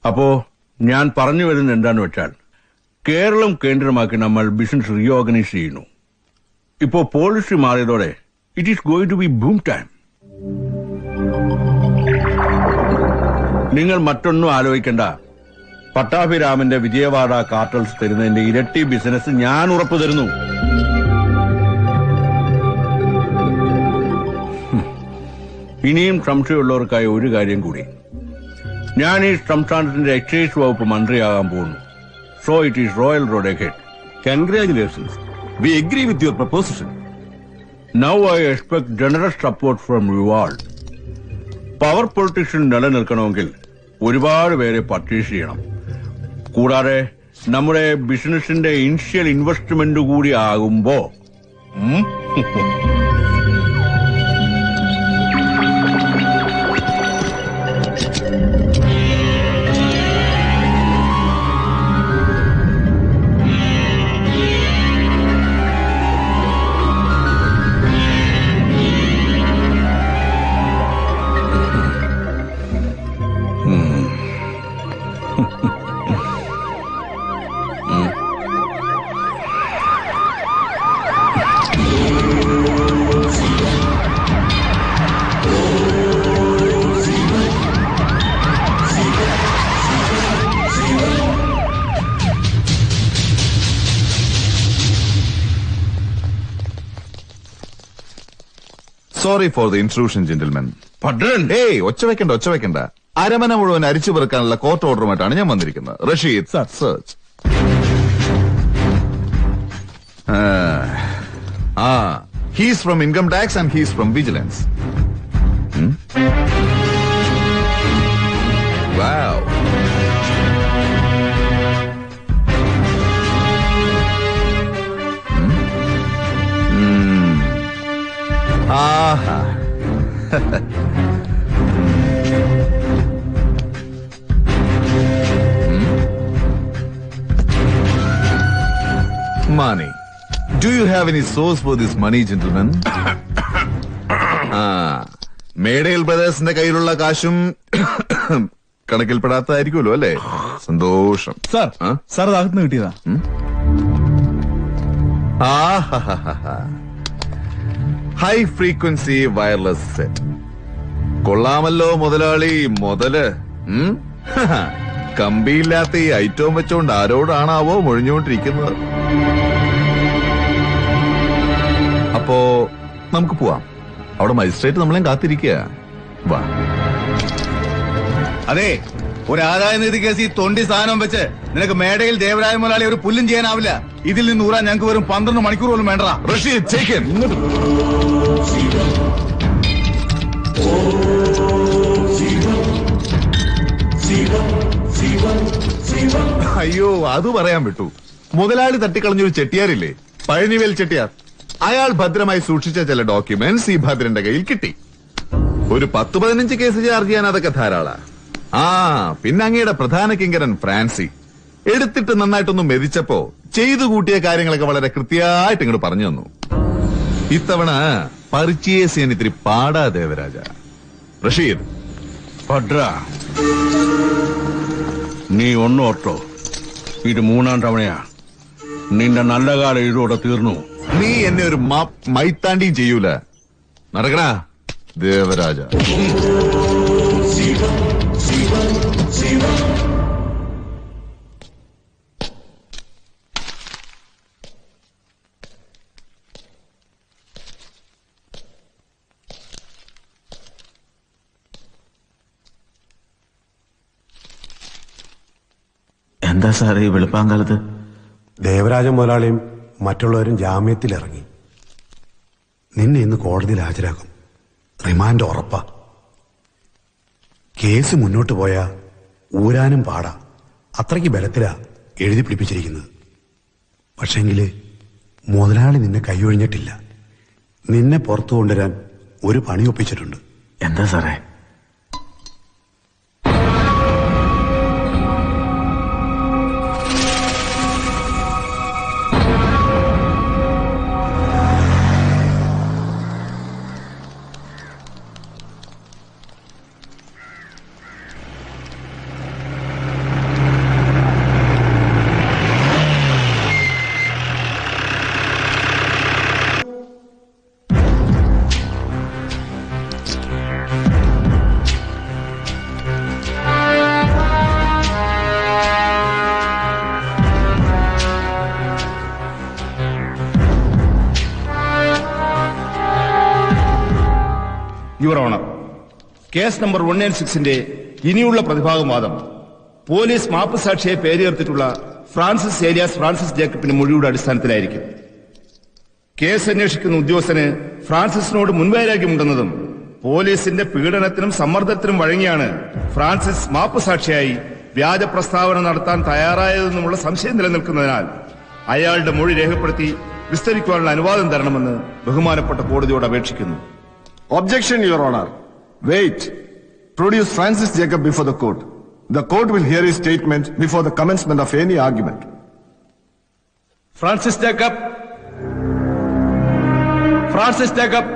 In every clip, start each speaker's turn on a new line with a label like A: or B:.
A: അപ്പോ ഞാൻ പറഞ്ഞു വരുന്നത് എന്താന്ന് വെച്ചാൽ കേരളം കേന്ദ്രമാക്കി നമ്മൾ ബിസിനസ് റീഓർഗനൈസ് ചെയ്യുന്നു. ഇപ്പോ പോളിസി മാറിയതോടെ it is going to be boom time. നിങ്ങൾ മറ്റൊന്നും ആലോചിക്കണ്ട. പട്ടാഭിരാമന്റെ വിജയവാഡ കാർട്ടൽസ് തരുന്നതിന്റെ ഇരട്ടി ബിസിനസ് ഞാൻ ഉറപ്പു തരുന്നു. ഇനിയും സംശയമുള്ളവർക്കായി ഒരു കാര്യം കൂടി. ഞാൻ ഈ സംസ്ഥാനത്തിന്റെ എക്സൈസ് വകുപ്പ് മന്ത്രിയാകാൻ പോകുന്നു. So it is royal road ahead.
B: Congratulations. We agree with your proposition.
A: Now I expect generous support from you all. Power politician നിലനിൽക്കണമെങ്കിൽ ഒരുപാട് പേരെ പർച്ചേസ് ചെയ്യണം. കൂടാതെ നമ്മുടെ ബിസിനസിന്റെ ഇനിഷ്യൽ ഇൻവെസ്റ്റ്മെന്റ് കൂടി ആകുമ്പോ
C: Sorry for the intrusion, gentlemen.
A: Pardon?
C: Hey, ഒച്ച വെക്കണ്ട. അരമന മുഴുവൻ അരിച്ചു പെറുക്കാനുള്ള കോർട്ട് ഓർഡറുമായിട്ടാണ് ഞാൻ വന്നിരിക്കുന്നത്. Rasheed, search. He's from income tax and he's from vigilance. Wow. ആഹാ. Money. Do you have any source for this money, gentlemen? മേഡേൽ ബ്രദേഴ്സിന്റെ കയ്യിലുള്ള കാശും കണക്കിൽപ്പെടാത്തതായിരിക്കുമല്ലോ അല്ലേ? സന്തോഷം.
B: സാർ അകത്തുനിന്ന് കിട്ടിയതാ.
C: High frequency wireless set. കൊള്ളാമല്ലോ മുതലാളി. മുതല് കമ്പിയില്ലാത്ത ഈ ഐറ്റവും വെച്ചോണ്ട് ആരോടാണാവോ മൊഴിഞ്ഞുകൊണ്ടിരിക്കുന്നത്. അപ്പോ നമുക്ക് പോവാം. അവിടെ മജിസ്ട്രേറ്റ് നമ്മളെയും കാത്തിരിക്കുക. വാ.
B: അതെ, ഒരു ആദായ നികുതി കേസ് ഈ തൊണ്ടി സാധനം വെച്ച് നിനക്ക് മേടയിൽ ദേവരായ മുതലാളി ഒരു പുല്ലും ചെയ്യാനാവില്ല. ഇതിൽ നിന്ന് ഊറാൻ ഞങ്ങൾക്ക് വെറും 12 മണിക്കൂർ പോലും വേണ്ട.
C: Rasheed, take him. അയ്യോ, അത് പറയാൻ വിട്ടു. മുതലാളി തട്ടിക്കളഞ്ഞൊരു ചെട്ടിയാരില്ലേ, പഴനിവേൽ ചെട്ടിയാർ. അയാൾ ഭദ്രമായി സൂക്ഷിച്ച ചില ഡോക്യുമെന്റ്സ് ഈ ഭദ്രന്റെ കയ്യിൽ കിട്ടി. ഒരു 10-15 കേസ് ചാർജ് ചെയ്യാൻ അതൊക്കെ ധാരാളാ. പിന്നെ അങ്ങയുടെ പ്രധാന കിങ്കരൻ ഫ്രാൻസി എടുത്തിട്ട് നന്നായിട്ടൊന്ന് മെതിച്ചപ്പോ ചെയ്തു കൂട്ടിയ കാര്യങ്ങളൊക്കെ വളരെ കൃത്യമായിട്ട് ഇങ്ങോട്ട് പറഞ്ഞു തന്നു. ഇത്തവണ പർച്ചേസ് ചെയ്യാൻ ഇത്തിരി പാടാ ദേവരാജ. റഷീദ്,
A: ഭദ്ര, നീ ഒന്നോർത്തോ, ഇത് 3ാം തവണയാ. നിന്റെ നല്ല കാലം ഇതോടെ തീർന്നു.
C: നീ എന്നെ ഒരു മൈത്താണ്ടിയും ചെയ്യൂല. നടക്കടാ ദേവരാജ.
D: എന്താ സാറേ ഈ വെളുപ്പാങ്കാലത്ത്?
E: ദേവരാജ മുതലാളിയും മറ്റുള്ളവരും ജാമ്യത്തിലിറങ്ങി. നിന്നെ ഇന്ന് കോടതിയിൽ ഹാജരാക്കും. റിമാൻഡ് ഉറപ്പാ. കേസ് മുന്നോട്ട് പോയാ ഊരാനും പാടാ. അത്രയ്ക്ക് ബലത്തിലാ എഴുതി പിടിപ്പിച്ചിരിക്കുന്നത്. പക്ഷെങ്കില് മുതലാളി നിന്നെ കൈയൊഴിഞ്ഞിട്ടില്ല. നിന്നെ പുറത്തു കൊണ്ടുവരാൻ ഒരു പണി ഒപ്പിച്ചിട്ടുണ്ട്.
D: എന്താ സാറേ?
F: യുവർ ഓണർ, കേസ് നമ്പർ 196ന്റെ ഇനിയുള്ള പ്രതിഭാഗം വാദം പോലീസ് മാപ്പുസാക്ഷിയെ പേരുയർത്തിയിട്ടുള്ള ഫ്രാൻസിസ് ഏലിയാസ് ഫ്രാൻസിസ് ജേക്കബിന്റെ മൊഴിയുടെ അടിസ്ഥാനത്തിലായിരിക്കും. കേസ് അന്വേഷിക്കുന്ന ഉദ്യോഗസ്ഥന് ഫ്രാൻസിസിനോട് മുൻവൈരാഗ്യമുണ്ടെന്നതും പോലീസിന്റെ പീഡനത്തിനും സമ്മർദ്ദത്തിനും വഴങ്ങിയാണ് ഫ്രാൻസിസ് മാപ്പുസാക്ഷിയായി വ്യാജ പ്രസ്താവന നടത്താൻ തയ്യാറായതെന്നുമുള്ള സംശയം നിലനിൽക്കുന്നതിനാൽ അയാളുടെ മൊഴി രേഖപ്പെടുത്തി വിസ്തരിക്കുവാനുള്ള അനുവാദം തരണമെന്ന് ബഹുമാനപ്പെട്ട കോടതിയോട് അപേക്ഷിക്കുന്നു.
G: Objection, Your Honor. Wait. Produce Francis Jacob before the court. The court will hear his statement before the commencement of any argument.
F: Francis Jacob, Francis Jacob.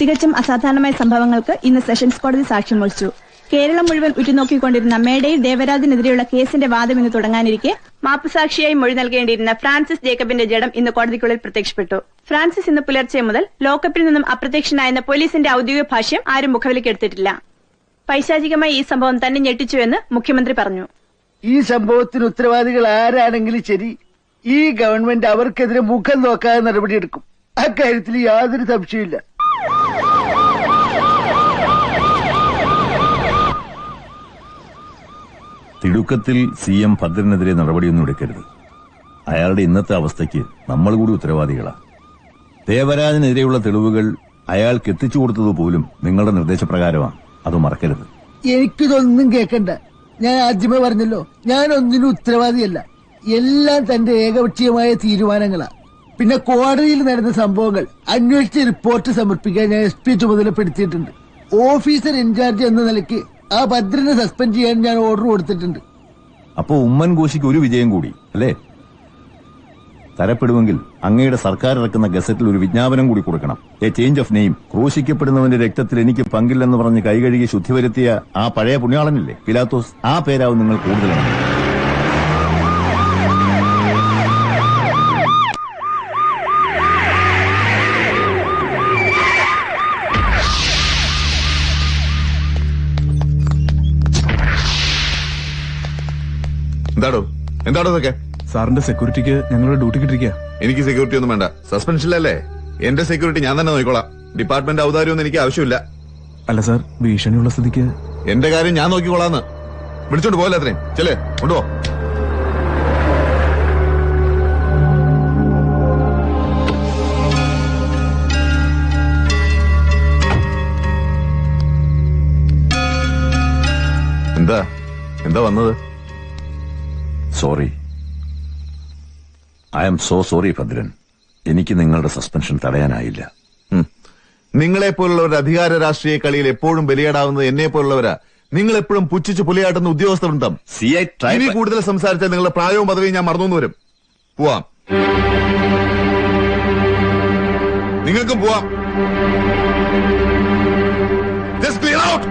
H: തികച്ചും അസാധാരണമായ സംഭവങ്ങൾക്ക് ഇന്ന് സെഷൻസ് കോടതി സാക്ഷ്യം വഹിച്ചു. കേരളം മുഴുവൻ ഉറ്റുനോക്കിക്കൊണ്ടിരുന്ന മേടയിൽ ദേവരാജിനെതിരെയുള്ള കേസിന്റെ വാദം ഇന്ന് തുടങ്ങാനിരിക്കെ മാപ്പുസാക്ഷിയായി മൊഴി നൽകേണ്ടിയിരുന്ന ഫ്രാൻസിസ് ജേക്കബിന്റെ ജഡം ഇന്ന് കോടതിക്കുള്ളിൽ പ്രത്യക്ഷപ്പെട്ടു. ഫ്രാൻസിസ് ഇന്ന് പുലർച്ചെ മുതൽ ലോക്കപ്പിൽ നിന്നും അപ്രത്യക്ഷനായെന്ന പോലീസിന്റെ ഔദ്യോഗിക ഭാഷ്യം ആരും മുഖവിലേക്കെടുത്തിട്ടില്ല. പൈശാചികമായി ഈ സംഭവം തന്നെ ഞെട്ടിച്ചുവെന്ന് മുഖ്യമന്ത്രി പറഞ്ഞു.
I: ഈ സംഭവത്തിന് ഉത്തരവാദികൾ ആരാണെങ്കിലും ശരി, ഈ ഗവൺമെന്റ് അവർക്കെതിരെ മുഖം നോക്കാതെ നടപടിയെടുക്കും. അക്കാര്യത്തിൽ യാതൊരു സംശയമില്ല.
J: തിടുക്കത്തിൽ CM ഭദ്രനെതിരെ നടപടിയൊന്നും എടുക്കരുത്. അയാളുടെ ഇന്നത്തെ അവസ്ഥയ്ക്ക് നമ്മൾ കൂടി ഉത്തരവാദികളാ. ദേവരാജനെതിരെയുള്ള തെളിവുകൾ അയാൾക്ക് എത്തിച്ചു കൊടുത്തത് പോലും നിങ്ങളുടെ നിർദ്ദേശപ്രകാരമാണ്. അത് മറക്കരുത്.
I: എനിക്കിതൊന്നും കേൾക്കണ്ട. ഞാൻ ആദ്യമേ പറഞ്ഞല്ലോ, ഞാൻ ഒന്നിനും ഉത്തരവാദിയല്ല. എല്ലാം തന്റെ ഏകപക്ഷീയമായ തീരുമാനങ്ങളാ. പിന്നെ കോടതിയിൽ നടന്ന സംഭവങ്ങൾ അന്വേഷിച്ച് റിപ്പോർട്ട് സമർപ്പിക്കാൻ ഞാൻ SP ചുമതലപ്പെടുത്തിയിട്ടുണ്ട്. ഓഫീസർ ഇൻചാർജ് എന്ന നിലയ്ക്ക് ആ ഭദ്രനെ സസ്പെൻഡ് ചെയ്യാൻ ഞാൻ ഓർഡർ കൊടുത്തിട്ടുണ്ട്.
J: അപ്പോ ഉമ്മൻ കോശിക്ക് ഒരു വിജയം കൂടി അല്ലേ? തരപ്പെടുമെങ്കിൽ അങ്ങയുടെ സർക്കാർ ഇറക്കുന്ന ഗസറ്റിൽ ഒരു വിജ്ഞാപനം കൂടി കൊടുക്കണം. A change of name. ക്രൂശിക്കപ്പെടുന്നവന്റെ രക്തത്തിൽ എനിക്ക് പങ്കില്ലെന്ന് പറഞ്ഞ് കൈകഴുകി ശുദ്ധി വരുത്തിയ ആ പഴയ പുണ്യാളനില്ലേ പിലാത്തോസ്, ആ പേരാവും നിങ്ങൾ കൂടുതലാണ്.
C: എന്താണോ ഇതൊക്കെ?
B: സാറിന്റെ സെക്യൂരിറ്റിക്ക് ഞങ്ങളുടെ ഡ്യൂട്ടി കിട്ടിരിക്കുക.
C: എനിക്ക് സെക്യൂരിറ്റി ഒന്നും വേണ്ട. സസ്പെൻഷനിലല്ലേ? എന്റെ സെക്യൂരിറ്റി ഞാൻ തന്നെ നോക്കിക്കോളാം. ഡിപ്പാർട്ട്മെന്റ് ഔദാര്യമൊന്നും എനിക്ക് ആവശ്യമില്ല.
B: അല്ല സാർ, ഭീഷണിയുള്ള സ്ഥിതിക്ക്
C: എന്റെ കാര്യം ഞാൻ നോക്കിക്കോളാന്ന്. വിളിച്ചോണ്ട് പോകല്ലേ അത്രയും. ചെല്ലേ, കൊണ്ടുപോ. എന്താ വന്നത്?
J: Sorry. I am so sorry Bhadran. എനിക്ക് നിങ്ങളുടെ സസ്പെൻഷൻ തടയാനായില്ല.
C: നിങ്ങളെപ്പോലുള്ളവരുടെ അധികാര രാഷ്ട്രീയ കളിയിൽ എപ്പോഴും ബലിയാടാവുന്നത് എന്നെ പോലുള്ളവരാ. നിങ്ങൾ എപ്പോഴും പുച്ഛിച്ച് പുലിയാട്ടുന്ന ഉദ്യോഗസ്ഥ വൃന്ദം. ഇനി കൂടുതൽ സംസാരിച്ചാൽ നിങ്ങളുടെ പ്രായവും പദവിയും ഞാൻ മറന്നു വരും. പോവാം. നിങ്ങൾക്കും പോവാം. Just clear out.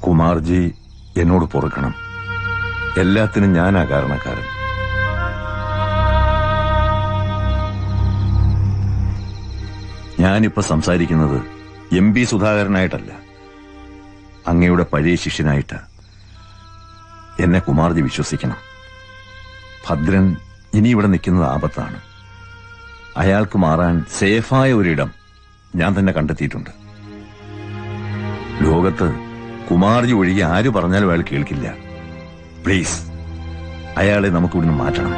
J: കുമാർജി, എന്നോട് പൊറുക്കണം. എല്ലാത്തിനും ഞാനാ കാരണക്കാരൻ. ഞാനിപ്പോ സംസാരിക്കുന്നത് MP സുധാകരനായിട്ടല്ല, അങ്ങയുടെ പഴയ ശിഷ്യനായിട്ടാ. എന്നെ കുമാർജി വിശ്വസിക്കണം. ഭദ്രൻ ഇനി ഇവിടെ നിൽക്കുന്നത് ആപത്താണ്. അയാൾക്ക് മാറാൻ സേഫായ ഒരിടം ഞാൻ തന്നെ കണ്ടെത്തിയിട്ടുണ്ട്. ലോകത്ത് കുമാർജി ഒഴികെ ആര് പറഞ്ഞാലും അയാൾ കേൾക്കില്ല. പ്ലീസ്, അയാളെ നമുക്കിവിടുന്ന് മാറ്റണം.